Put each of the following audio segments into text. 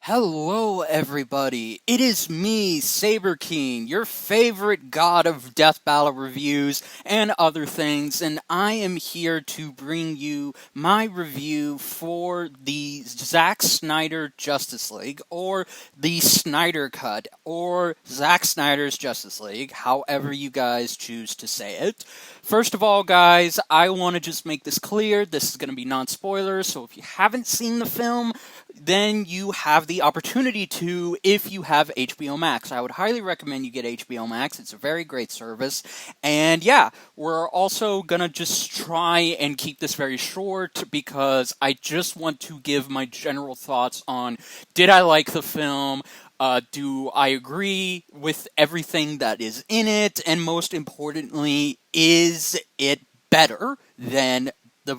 Hello, everybody. It is me, Saberking, your favorite god of death battle reviews and other things, and I am here to bring you my review for the Zack Snyder Justice League, or the Snyder Cut, or Zack Snyder's Justice League, however you guys choose to say it. First of all, guys, I want to just make this clear. This is going to be non-spoilers, so if you haven't seen the film, then you have the opportunity to if you have HBO Max. I would highly recommend you get HBO Max. It's a very great service. And yeah, we're also going to just try and keep this very short because I just want to give my general thoughts on did I like the film? Do I agree with everything that is in it? And most importantly, is it better than the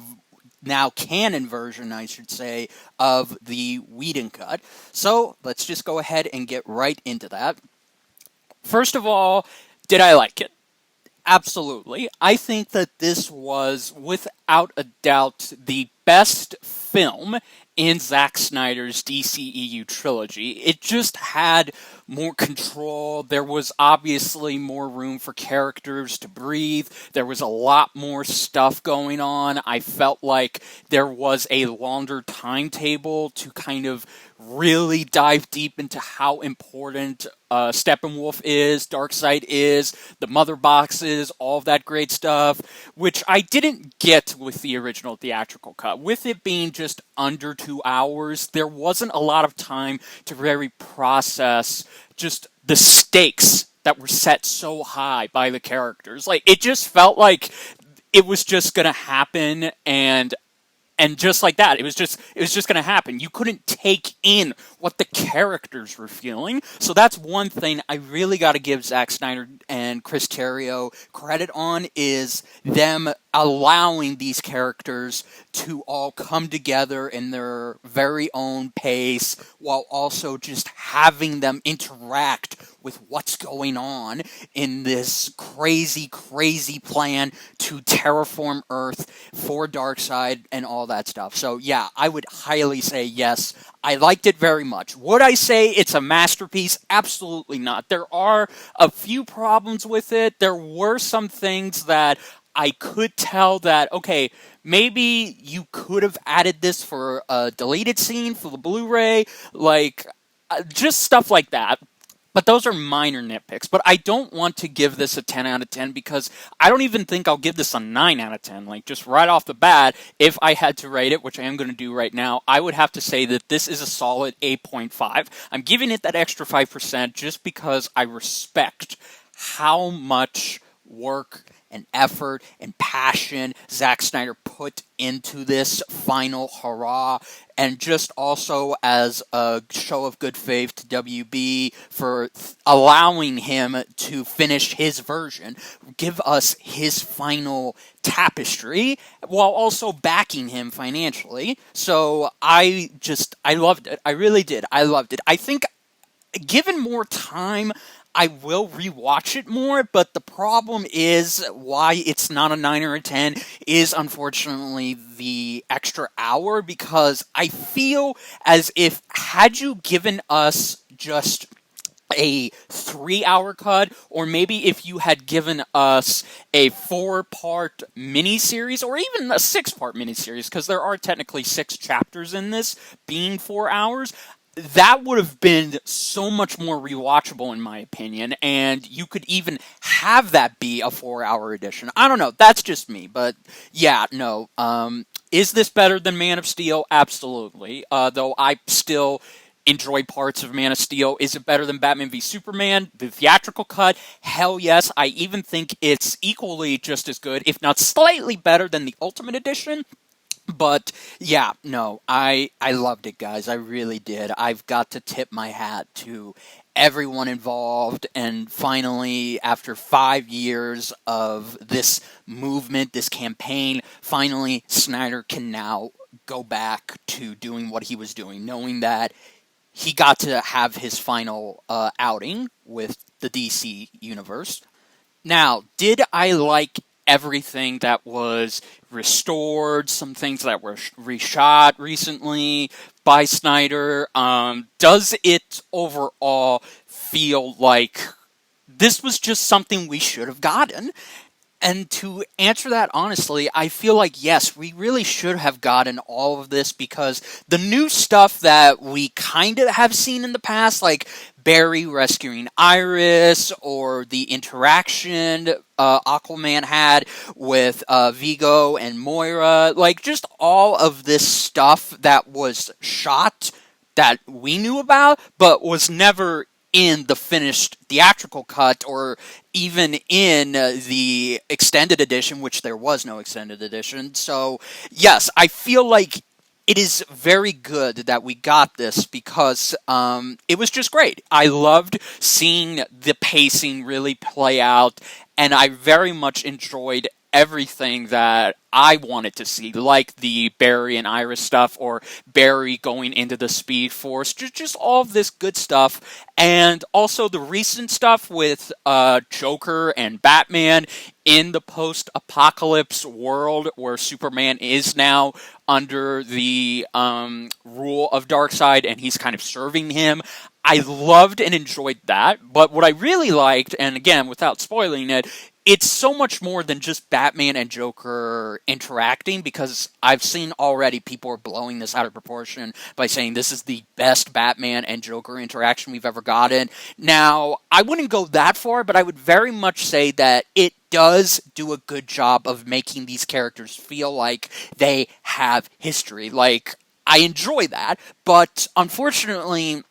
now canon version, I should say, of the Whedon cut? So let's just go ahead and get right into that. First of all, did I like it? Absolutely. I think that this was, without a doubt, the best film in Zack Snyder's DCEU trilogy. It just had more control. There was obviously more room for characters to breathe. There was a lot more stuff going on. I felt like there was a longer timetable to kind of really dive deep into how important Steppenwolf is, Darkseid is, the mother boxes, all of that great stuff, which I didn't get with the original theatrical cut. With it being just under 2 hours, there wasn't a lot of time to really process just the stakes that were set so high by the characters. Like, it just felt like it was just gonna happen, and just like that, it was just going to happen. You couldn't take in what the characters were feeling. So that's one thing I really got to give Zack Snyder and Chris Terrio credit on, is them allowing these characters to all come together in their very own pace, while also just having them interact with what's going on in this crazy, crazy plan to terraform Earth for Darkseid and all that stuff. So yeah, I would highly say yes, I liked it very much. Would I say it's a masterpiece? Absolutely not. There are a few problems with it. There were some things that I could tell that, okay, maybe you could have added this for a deleted scene for the Blu-ray, like, just stuff like that. But those are minor nitpicks. But I don't want to give this a 10 out of 10 because I don't even think I'll give this a 9 out of 10. Like, just right off the bat, if I had to rate it, which I am going to do right now, I would have to say that this is a solid 8.5. I'm giving it that extra 5% just because I respect how much work and effort and passion Zack Snyder put into this final hurrah, and just also as a show of good faith to WB for allowing him to finish his version, give us his final tapestry, while also backing him financially. So I loved it. I really did. I loved it. I think given more time, I will rewatch it more, but the problem is why it's not a 9 or a 10 is unfortunately the extra hour, because I feel as if had you given us just a 3-hour cut, or maybe if you had given us a 4-part miniseries, or even a 6-part miniseries, because there are technically 6 chapters in this, being 4 hours, that would have been so much more rewatchable, in my opinion, and you could even have that be a 4-hour edition. I don't know, that's just me, but yeah, no. Is this better than Man of Steel? Absolutely. Though I still enjoy parts of Man of Steel. Is it better than Batman v Superman? The theatrical cut? Hell yes. I even think it's equally just as good, if not slightly better than the Ultimate Edition. But yeah, no, I loved it, guys. I really did. I've got to tip my hat to everyone involved, and finally, after 5 years of this movement, this campaign, finally Snyder can now go back to doing what he was doing, knowing that he got to have his final outing with the DC universe. Now, did I like everything that was restored, some things that were reshot recently by Snyder, does it overall feel like this was just something we should have gotten? And to answer that honestly, I feel like, yes, we really should have gotten all of this, because the new stuff that we kind of have seen in the past, like Barry rescuing Iris, or the interaction Aquaman had with Vigo and Moira, like just all of this stuff that was shot that we knew about, but was never in the finished theatrical cut, or even in the extended edition, which there was no extended edition. So, yes, I feel like it is very good that we got this, because it was just great. I loved seeing the pacing really play out, and I very much enjoyed everything that I wanted to see, like the Barry and Iris stuff, or Barry going into the Speed Force, just all of this good stuff, and also the recent stuff with Joker and Batman in the post-apocalypse world, where Superman is now under the rule of Darkseid, and he's kind of serving him. I loved and enjoyed that, but what I really liked, and again, without spoiling it, it's so much more than just Batman and Joker interacting, because I've seen already people are blowing this out of proportion by saying this is the best Batman and Joker interaction we've ever gotten. Now, I wouldn't go that far, but I would very much say that it does do a good job of making these characters feel like they have history. Like, I enjoy that, but unfortunately,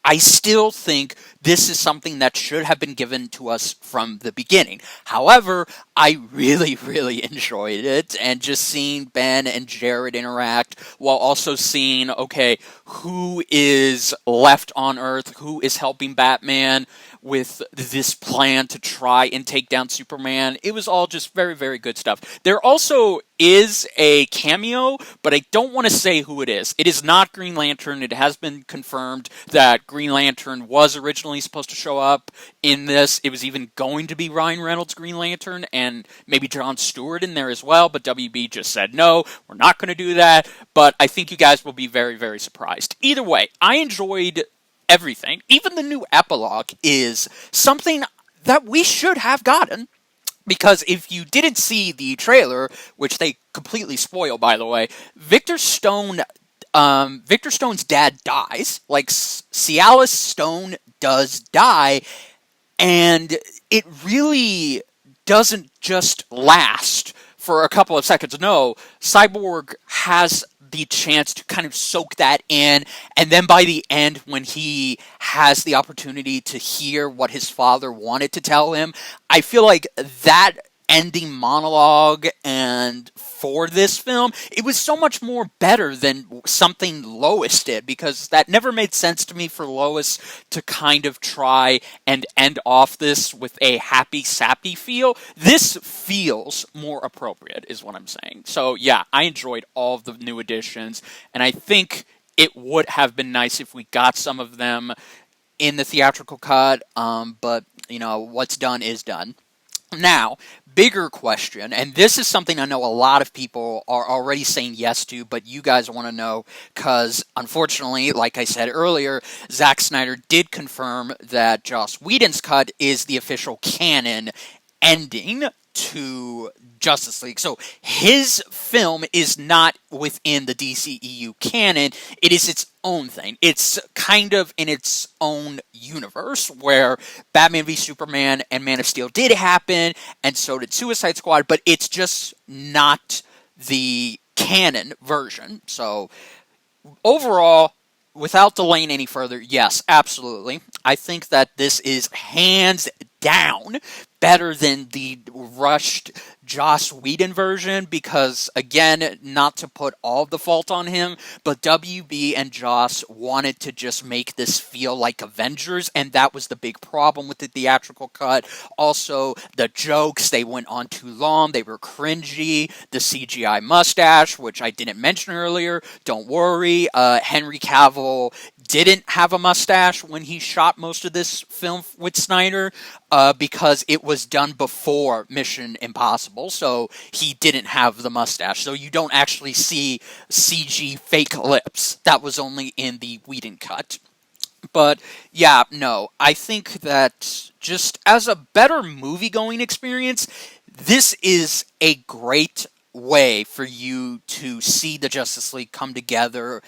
I still think this is something that should have been given to us from the beginning. However, I really, really enjoyed it, and just seeing Ben and Jared interact, while also seeing, okay, who is left on Earth, who is helping Batman with this plan to try and take down Superman. It was all just very, very good stuff. There also is a cameo, but I don't want to say who it is. It is not Green Lantern. It has been confirmed that Green Lantern was originally supposed to show up in this. It was even going to be Ryan Reynolds' Green Lantern, and maybe Jon Stewart in there as well, but WB just said, no, we're not going to do that. But I think you guys will be very, very surprised. Either way, I enjoyed everything. Even the new epilogue is something that we should have gotten, because if you didn't see the trailer, which they completely spoil, by the way, Victor Stone's dad dies. Like, Cialis Stone does die, and it really doesn't just last for a couple of seconds. No, Cyborg has the chance to kind of soak that in, and then by the end, when he has the opportunity to hear what his father wanted to tell him, I feel like that ending monologue, and for this film, it was so much more better than something Lois did, because that never made sense to me for Lois to kind of try and end off this with a happy, sappy feel. This feels more appropriate, is what I'm saying. So yeah, I enjoyed all of the new additions, and I think it would have been nice if we got some of them in the theatrical cut, but, you know, what's done is done. Now, bigger question, and this is something I know a lot of people are already saying yes to, but you guys want to know, because unfortunately, like I said earlier, Zack Snyder did confirm that Joss Whedon's cut is the official canon ending to Justice League. So his film is not within the DCEU canon. It is its own thing. It's kind of in its own universe, where Batman v Superman and Man of Steel did happen, and so did Suicide Squad, but it's just not the canon version. So overall, without delaying any further, yes, absolutely. I think that this is hands down better than the rushed Joss Whedon version, because, again, not to put all the fault on him, but WB and Joss wanted to just make this feel like Avengers, and that was the big problem with the theatrical cut. Also, the jokes, they went on too long, they were cringy, the CGI mustache, which I didn't mention earlier, don't worry, Henry Cavill didn't have a mustache when he shot most of this film with Snyder, because it was done before Mission Impossible, so he didn't have the mustache. So you don't actually see CG fake lips. That was only in the Whedon cut. But yeah, no, I think that just as a better movie-going experience, this is a great way for you to see the Justice League come together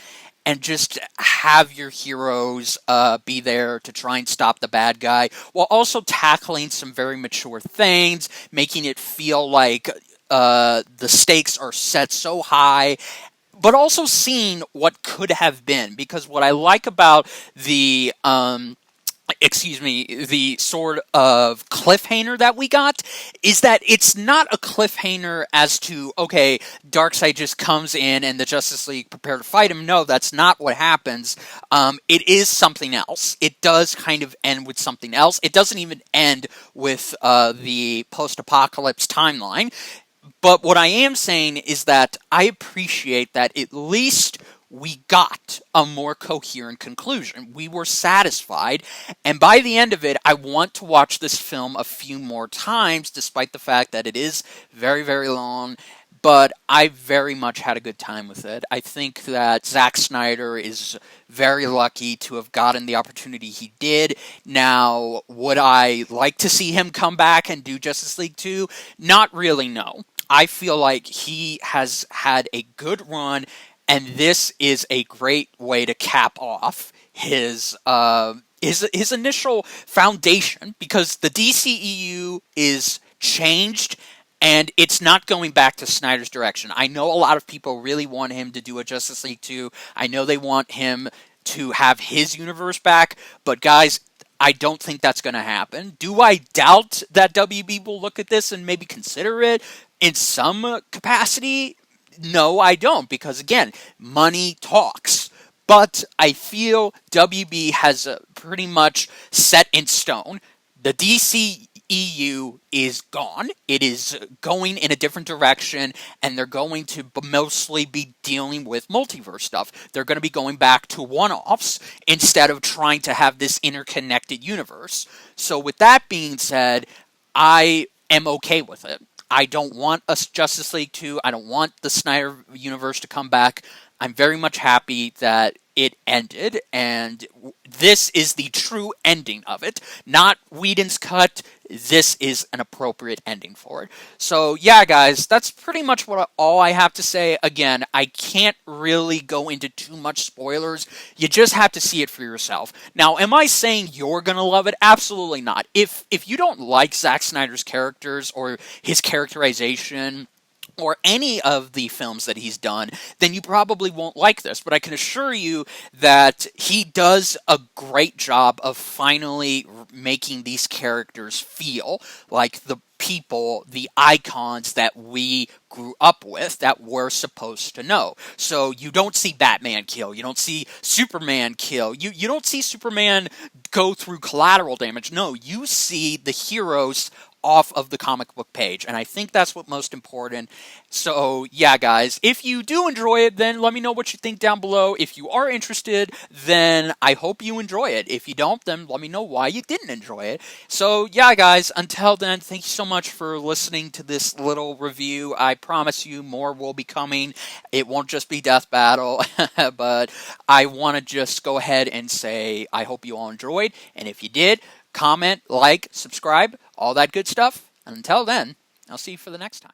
and just have your heroes be there to try and stop the bad guy, while also tackling some very mature things, making it feel like the stakes are set so high, but also seeing what could have been. Because what I like about the the sort of cliffhanger that we got is that it's not a cliffhanger as to, okay, Darkseid just comes in and the Justice League prepare to fight him. No, that's not what happens. It is something else. It does kind of end with something else. It doesn't even end with the post-apocalypse timeline. But what I am saying is that I appreciate that at least we got a more coherent conclusion. We were satisfied, and by the end of it, I want to watch this film a few more times, despite the fact that it is very, very long. But I very much had a good time with it. I think that Zack Snyder is very lucky to have gotten the opportunity he did. Now, would I like to see him come back and do Justice League 2? Not really, no. I feel like he has had a good run, and this is a great way to cap off his initial foundation, because the DCEU is changed, and it's not going back to Snyder's direction. I know a lot of people really want him to do a Justice League 2. I know they want him to have his universe back, but guys, I don't think that's going to happen. Do I doubt that WB will look at this and maybe consider it in some capacity? No, I don't, because again, money talks. But I feel WB has pretty much set in stone. The DCEU is gone. It is going in a different direction, and they're going to mostly be dealing with multiverse stuff. They're going to be going back to one-offs instead of trying to have this interconnected universe. So with that being said, I am okay with it. I don't want a Justice League 2. I don't want the Snyder universe to come back. I'm very much happy that it ended, and this is the true ending of it. Not Whedon's cut. This is an appropriate ending for it. So yeah, guys, that's pretty much all I have to say. Again, I can't really go into too much spoilers. You just have to see it for yourself. Now, am I saying you're going to love it? Absolutely not. If you don't like Zack Snyder's characters or his characterization or any of the films that he's done, then you probably won't like this. But I can assure you that he does a great job of finally making these characters feel like the people, the icons that we grew up with, that we're supposed to know. So you don't see Batman kill. You don't see Superman kill. You don't see Superman go through collateral damage. No, you see the heroes off of the comic book page, and I think that's what's most important. So yeah, guys, if you do enjoy it, then let me know what you think down below. If you are interested, then I hope you enjoy it. If you don't, then let me know why you didn't enjoy it. So yeah, guys, until then, thank you so much for listening to this little review. I promise you more will be coming. It won't just be Death Battle, but I want to just go ahead and say I hope you all enjoyed, and if you did, comment, like, subscribe, all that good stuff. And until then, I'll see you for the next time.